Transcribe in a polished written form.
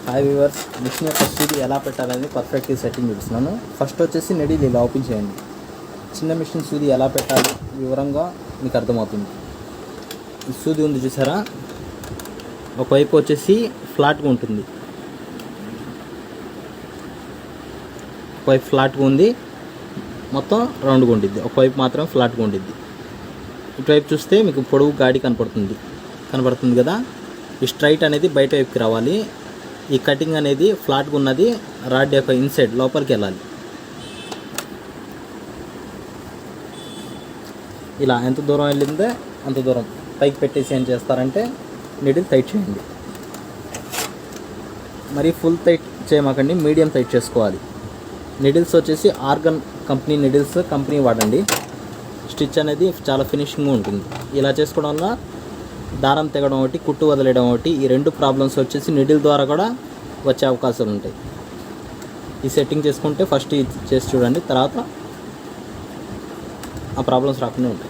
Hi viewers, machine యొక్క సూది ఎలా పెట్టాలని పర్ఫెక్ట్గా సెట్టింగ్ చూపిస్తున్నాను. ఫస్ట్ వచ్చేసి నెడిల్ ఇలా ఓపెన్ చేయండి. చిన్న మిషన్ సూది ఎలా పెట్టాలి వివరంగా మీకు అర్థమవుతుంది. ఈ సూది ఉంది చూసారా, ఒకవైపు వచ్చేసి ఫ్లాట్గా ఉంటుంది, ఒకవైపు ఫ్లాట్గా ఉంది, మొత్తం రౌండ్గా ఉండిద్ది. ఒకవైపు మాత్రం ఫ్లాట్గా ఉండిద్ది. ఇటువైపు చూస్తే మీకు పొడవు గాడి కనపడుతుంది కదా. ఈ స్ట్రైట్ అనేది బయట వైపుకి రావాలి. ఈ కటింగ్ అనేది ఫ్లాట్గా ఉన్నది రాడ్ యొక్క ఇన్సైడ్ లోపలికి వెళ్ళాలి. ఇలా ఎంత దూరం వెళ్ళిందో అంత దూరం పైకి పెట్టేసి ఏం చేస్తారంటే నీడిల్ టైట్ చేయండి. మరి ఫుల్ టైట్ చేయమాకండి, మీడియం టైట్ చేసుకోవాలి. నీడిల్స్ వచ్చేసి ఆర్గన్ కంపెనీ నీడిల్స్ వాడండి. స్టిచ్ అనేది చాలా ఫినిషింగ్గా ఉంటుంది. ఇలా చేసుకోవడం వల్ల దారం తెగడం ఒకటి, కుట్టు వదిలేయడం ఒకటి, ఈ రెండు ప్రాబ్లమ్స్ వచ్చేసి నీడిల్ ద్వారా కూడా వచ్చే అవకాశాలు ఉంటాయి. ఈ సెట్టింగ్ చేసుకుంటే ఫస్ట్ ఇది చేసి చూడండి, తర్వాత ఆ ప్రాబ్లమ్స్ రాకుండా ఉంటాయి.